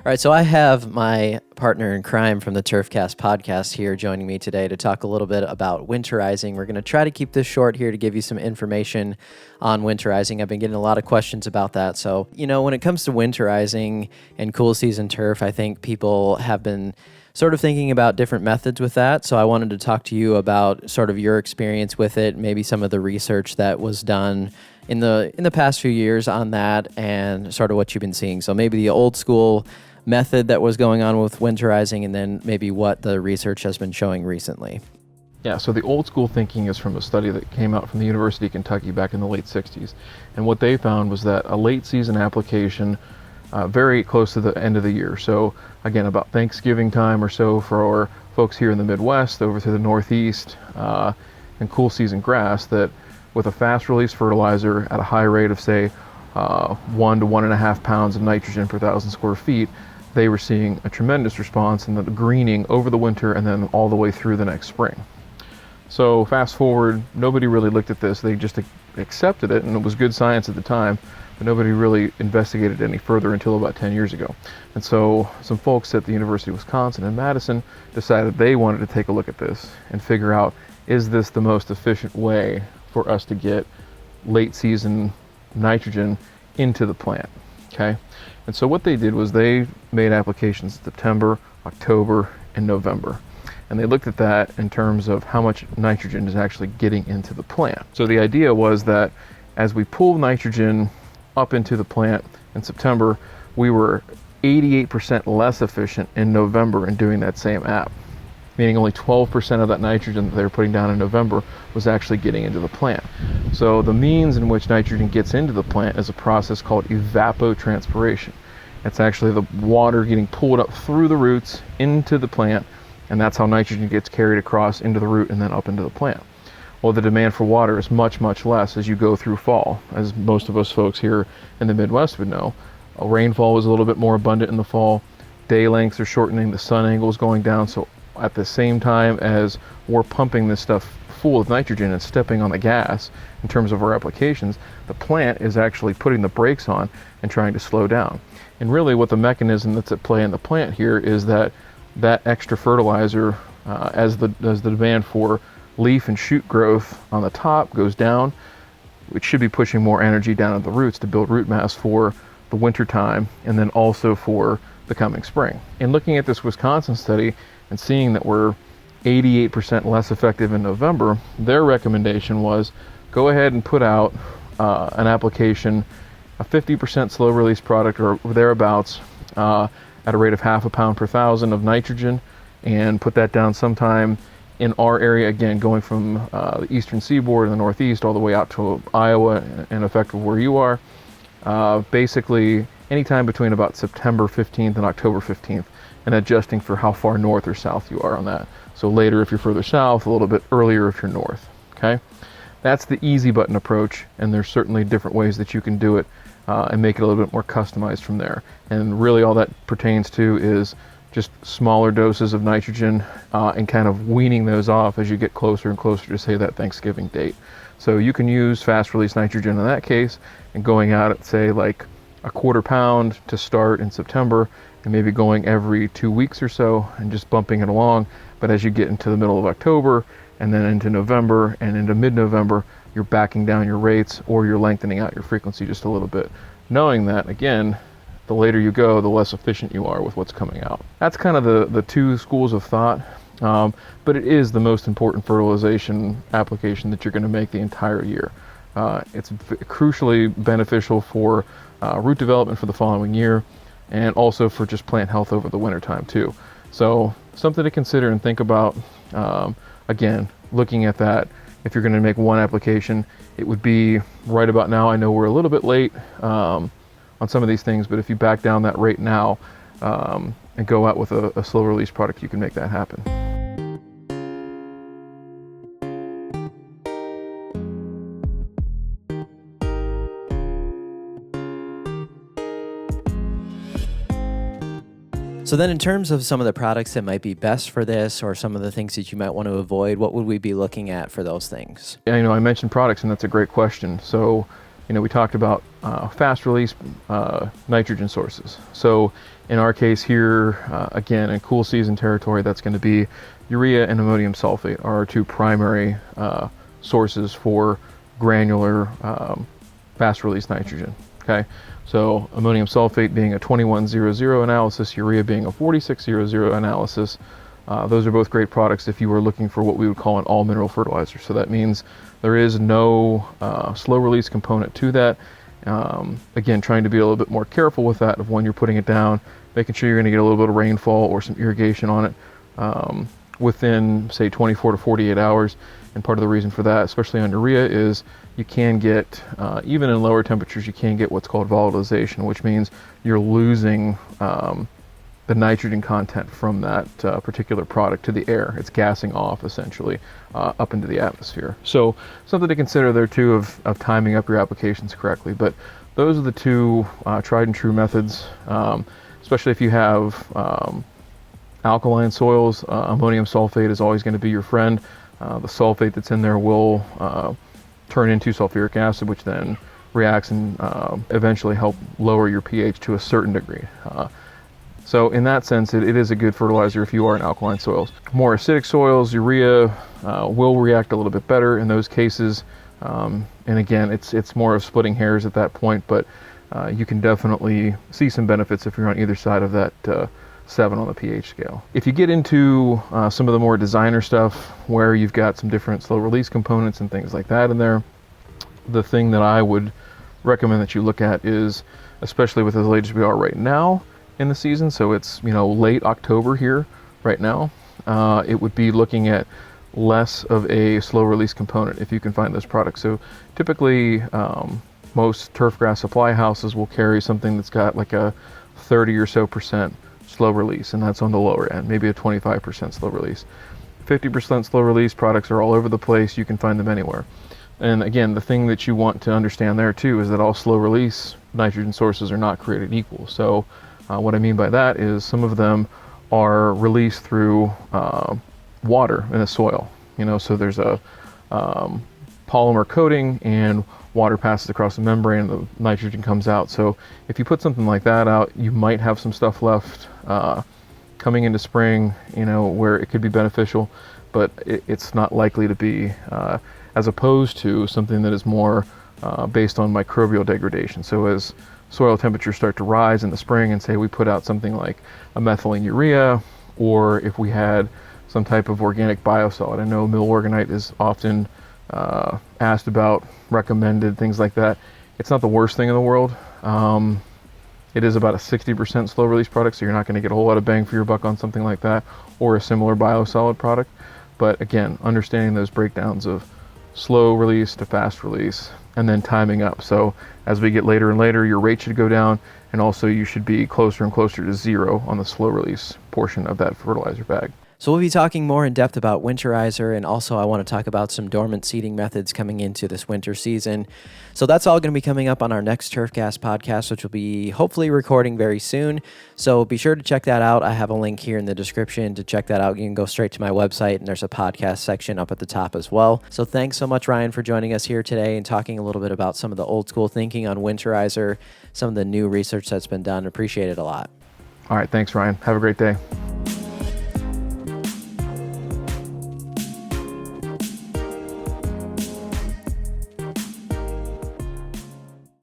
All right, so I have my partner in crime from the Turfcast podcast here joining me today to talk a little bit about winterizing. We're going to try to keep this short here to give you some information on winterizing. I've been getting a lot of questions about that. So, when it comes to winterizing and cool season turf, I think people have been sort of thinking about different methods with that. So I wanted to talk to you about sort of your experience with it, maybe some of the research that was done in the past few years on that and sort of what you've been seeing. So maybe the old school method that was going on with winterizing, and then maybe what the research has been showing recently. Yeah, so the old school thinking is from a study that came out from the University of Kentucky back in the late 60s. And what they found was that a late season application very close to the end of the year. So again, about Thanksgiving time or so for our folks here in the Midwest, over to the Northeast, and cool season grass, that with a fast release fertilizer at a high rate of say 1 to 1.5 pounds of nitrogen per 1,000 square feet, they were seeing a tremendous response in the greening over the winter and then all the way through the next spring. So fast forward, nobody really looked at this. They just accepted it, and it was good science at the time, but nobody really investigated any further until about 10 years ago. And so some folks at the University of Wisconsin in Madison decided they wanted to take a look at this and figure out, is this the most efficient way for us to get late season nitrogen into the plant? Okay. And so what they did was they made applications in September, October, and November. And they looked at that in terms of how much nitrogen is actually getting into the plant. So the idea was that as we pull nitrogen up into the plant in September, we were 88% less efficient in November in doing that same app, meaning only 12% of that nitrogen that they were putting down in November was actually getting into the plant. So the means in which nitrogen gets into the plant is a process called evapotranspiration. It's actually the water getting pulled up through the roots into the plant, and that's how nitrogen gets carried across into the root and then up into the plant. Well, the demand for water is much, much less as you go through fall. As most of us folks here in the Midwest would know, rainfall was a little bit more abundant in the fall. Day lengths are shortening, the sun angle is going down, so at the same time as we're pumping this stuff full of nitrogen and stepping on the gas in terms of our applications, the plant is actually putting the brakes on and trying to slow down. And really what the mechanism that's at play in the plant here is that extra fertilizer, as the demand for leaf and shoot growth on the top goes down, it should be pushing more energy down at the roots to build root mass for the winter time and then also for the coming spring. In looking at this Wisconsin study and seeing that we're 88% less effective in November, their recommendation was go ahead and put out an application, a 50% slow release product or thereabouts, at a rate of 0.5 pound per 1,000 of nitrogen, and put that down sometime in our area, again going from the eastern seaboard and the Northeast all the way out to Iowa and effective where you are, basically anytime between about September 15th and October 15th, and adjusting for how far north or south you are on that. So later if you're further south, a little bit earlier if you're north. Okay, that's the easy button approach, and there's certainly different ways that you can do it and make it a little bit more customized from there. And really all that pertains to is just smaller doses of nitrogen and kind of weaning those off as you get closer and closer to say that Thanksgiving date. So you can use fast release nitrogen in that case and going out at say like a 1/4 pound to start in September, and maybe going every 2 weeks or so and just bumping it along. But as you get into the middle of October and then into November and into mid-November, you're backing down your rates or you're lengthening out your frequency just a little bit, knowing that again, the later you go, the less efficient you are with what's coming out. That's kind of the two schools of thought, but it is the most important fertilization application that you're going to make the entire year. It's crucially beneficial for root development for the following year, and also for just plant health over the winter time too. So something to consider and think about. Again, looking at that, if you're going to make one application, it would be right about now. I know we're a little bit late on some of these things, but if you back down that rate now and go out with a slow release product, you can make that happen. So then in terms of some of the products that might be best for this, or some of the things that you might want to avoid, what would we be looking at for those things? Yeah, I mentioned products, and that's a great question. So we talked about fast release nitrogen sources. So in our case here, again, in cool season territory, that's going to be urea and ammonium sulfate are our two primary sources for granular fast release nitrogen. Okay, so ammonium sulfate being a 2100 analysis, urea being a 4600 analysis. Those are both great products if you were looking for what we would call an all mineral fertilizer. So that means there is no slow release component to that. Again, trying to be a little bit more careful with that of when you're putting it down, making sure you're going to get a little bit of rainfall or some irrigation on it within, say, 24 to 48 hours. And part of the reason for that, especially on urea, is you can get, even in lower temperatures, you can get what's called volatilization, which means you're losing the nitrogen content from that particular product to the air. It's gassing off, essentially, up into the atmosphere. So something to consider there, too, of timing up your applications correctly. But those are the two tried and true methods, especially if you have alkaline soils. Ammonium sulfate is always going to be your friend. The sulfate that's in there will turn into sulfuric acid, which then reacts and eventually help lower your pH to a certain degree. So in that sense, it is a good fertilizer if you are in alkaline soils. More acidic soils, urea will react a little bit better in those cases. And again, it's more of splitting hairs at that point, but you can definitely see some benefits if you're on either side of that 7 on the pH scale. If you get into some of the more designer stuff where you've got some different slow release components and things like that in there, the thing that I would recommend that you look at is, especially with as late as we are right now in the season, so it's late October here right now, it would be looking at less of a slow release component if you can find those products. So typically most turf grass supply houses will carry something that's got like a 30 or so percent slow release, and that's on the lower end, maybe a 25% slow release. 50% slow release products are all over the place. You can find them anywhere. And again, the thing that you want to understand there too is that all slow release nitrogen sources are not created equal. So what I mean by that is some of them are released through water in the soil. So there's a polymer coating and water passes across the membrane and the nitrogen comes out. So if you put something like that out, you might have some stuff left coming into spring, where it could be beneficial, but it's not likely to be, as opposed to something that is more based on microbial degradation. So as soil temperatures start to rise in the spring, and say we put out something like a methylene urea, or if we had some type of organic biosolid. I know mill organite is often asked about, recommended, things like that. It's not the worst thing in the world. It is about a 60% slow release product, so you're not going to get a whole lot of bang for your buck on something like that, or a similar biosolid product. But again, understanding those breakdowns of slow release to fast release, and then timing up. So as we get later and later, your rate should go down, and also you should be closer and closer to 0 on the slow release portion of that fertilizer bag. So we'll be talking more in depth about Winterizer, and also I want to talk about some dormant seeding methods coming into this winter season. So that's all going to be coming up on our next Turfcast podcast, which will be hopefully recording very soon. So be sure to check that out. I have a link here in the description to check that out. You can go straight to my website, and there's a podcast section up at the top as well. So thanks so much, Ryan, for joining us here today and talking a little bit about some of the old school thinking on Winterizer, some of the new research that's been done. Appreciate it a lot. All right, thanks, Ryan. Have a great day.